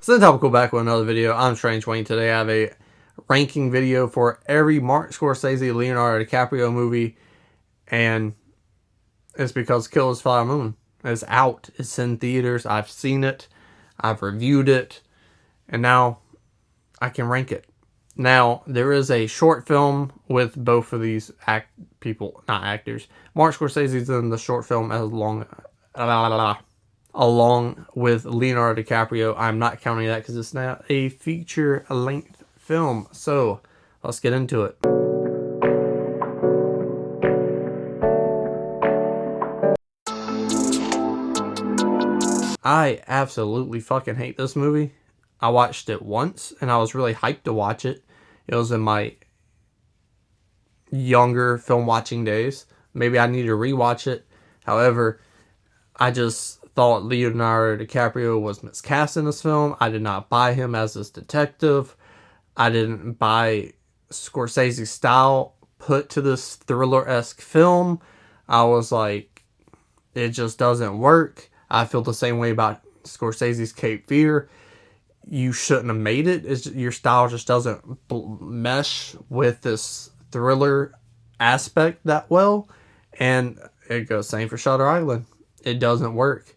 So topical back with another video. I'm Strange Wayne. Today I have a ranking video for every Martin Scorsese Leonardo DiCaprio movie, and it's because Killers of the Flower Moon is out. It's in theaters. I've seen it. I've reviewed it, and now I can rank it. Now, there is a short film with both of these not actors. Martin Scorsese's in the short film along with Leonardo DiCaprio. I'm not counting that because it's not a feature-length film. So, let's get into it. I absolutely fucking hate this movie. I watched it once, and I was really hyped to watch it. It was in my younger film watching days. Maybe I need to rewatch it. However, I just thought Leonardo DiCaprio was miscast in this film. I did not buy him as this detective. I didn't buy Scorsese's style put to this thriller-esque film. I was like, it just doesn't work. I feel the same way about Scorsese's Cape Fear. You shouldn't have made it. Your style just doesn't mesh with this thriller aspect that well. And it goes same for Shutter Island. It doesn't work.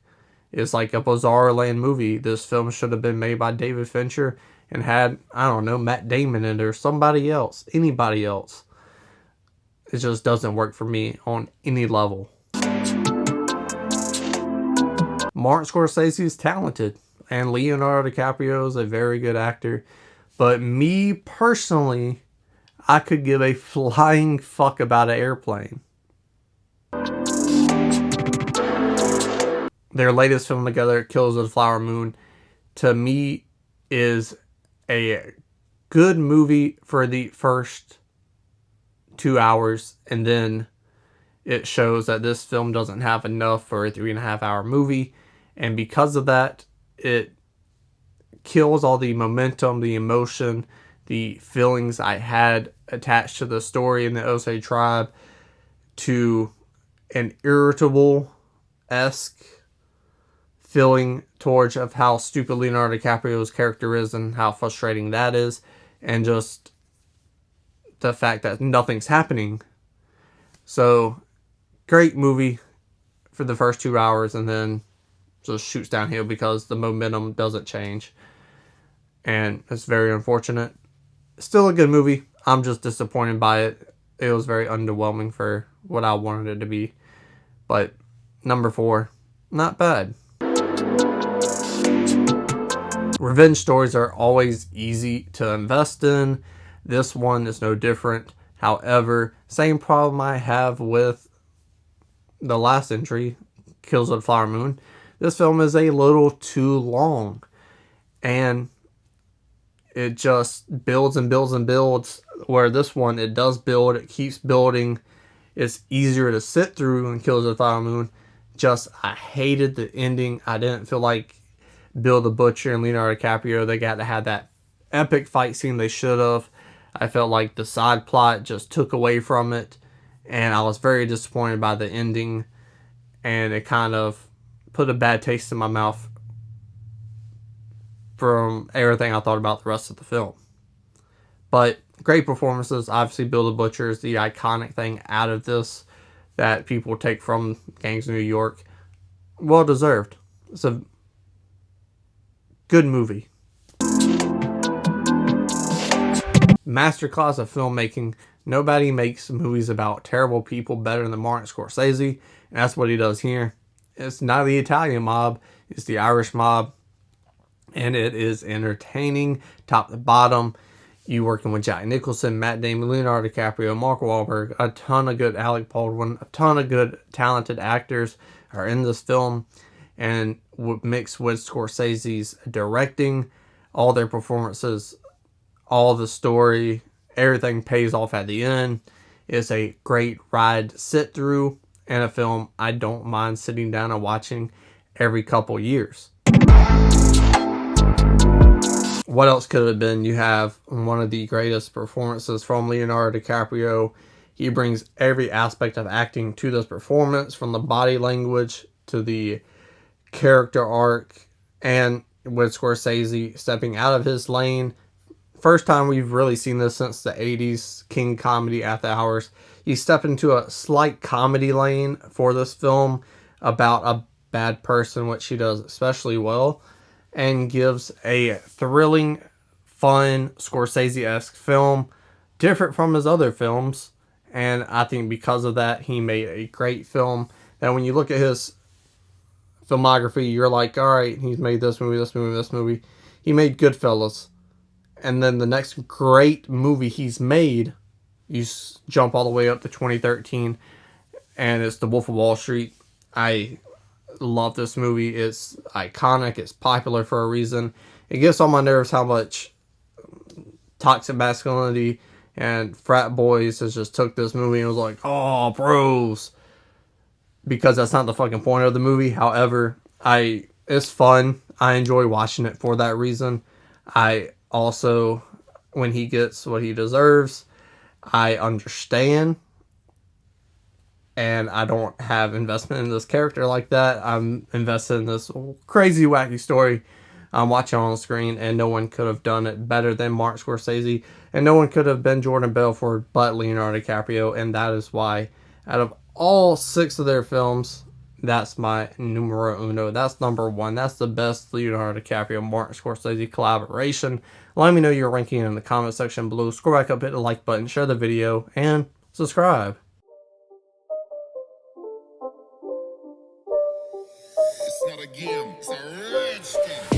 It's like a bizarre land movie. This film should have been made by David Fincher and had, I don't know, Matt Damon in it or somebody else. Anybody else. It just doesn't work for me on any level. Martin Scorsese is talented, and Leonardo DiCaprio is a very good actor. But me personally, I could give a flying fuck about an airplane. Their latest film together, Killers of the Flower Moon, to me is a good movie for the first 2 hours, and then it shows that this film doesn't have enough for a 3.5 hour movie, and because of that, it kills all the momentum, the emotion, the feelings I had attached to the story in the Osage tribe to an irritable-esque feeling towards of how stupid Leonardo DiCaprio's character is and how frustrating that is, and just the fact that nothing's happening. So, great movie for the first 2 hours, and then just shoots downhill because the momentum doesn't change. And it's very unfortunate. Still a good movie. I'm just disappointed by it. It was very underwhelming for what I wanted it to be. But number 4, not bad. Revenge stories are always easy to invest in. This one is no different. However, same problem I have with the last entry, Killers of the Flower Moon. This film is a little too long. And it just builds and builds and builds. Where this one, it does build. It keeps building. It's easier to sit through than Killers of the Flower Moon. Just, I hated the ending. I didn't feel like Bill the Butcher and Leonardo DiCaprio, they got to have that epic fight scene they should have. I felt like the side plot just took away from it. And I was very disappointed by the ending. And it kind of put a bad taste in my mouth from everything I thought about the rest of the film. But great performances. Obviously, Bill the Butcher is the iconic thing out of this that people take from Gangs of New York. Well deserved. It's a good movie. Masterclass of filmmaking. Nobody makes movies about terrible people better than Martin Scorsese, and that's what he does here. It's not the Italian mob, it's the Irish mob, and it is entertaining, top to bottom. You working with Jack Nicholson, Matt Damon, Leonardo DiCaprio, Mark Wahlberg, a ton of good Alec Baldwin, a ton of good talented actors are in this film, and mixed with Scorsese's directing, all their performances, all the story, everything pays off at the end. It's a great ride sit through, and a film I don't mind sitting down and watching every couple years. What else could it have been? You have one of the greatest performances from Leonardo DiCaprio. He brings every aspect of acting to this performance, from the body language to the character arc, and with Scorsese stepping out of his lane. First time we've really seen this since the 80s King Comedy After Hours. He stepped into a slight comedy lane for this film about a bad person, which he does especially well, and gives a thrilling, fun, Scorsese-esque film, different from his other films. And I think because of that, he made a great film. That when you look at his filmography, you're like, all right, he's made this movie, this movie, this movie. He made Goodfellas. And then the next great movie he's made, you jump all the way up to 2013, and it's The Wolf of Wall Street. I love this movie. It's iconic. It's popular for a reason. It gets on my nerves how much toxic masculinity and frat boys has just took this movie and was like, oh, bros. Because that's not the fucking point of the movie. However, it's fun. I enjoy watching it for that reason. I also, when he gets what he deserves, I understand. And I don't have investment in this character like that. I'm invested in this crazy, wacky story I'm watching on the screen, and no one could have done it better than Martin Scorsese, and no one could have been Jordan Belfort but Leonardo DiCaprio, and that is why, out of all 6 of their films, that's my numero uno. That's number 1. That's the best Leonardo DiCaprio Martin Scorsese collaboration. Let me know your ranking in the comment section below. Scroll back up, hit the like button, share the video, and subscribe. It's not a game, it's a rich thing.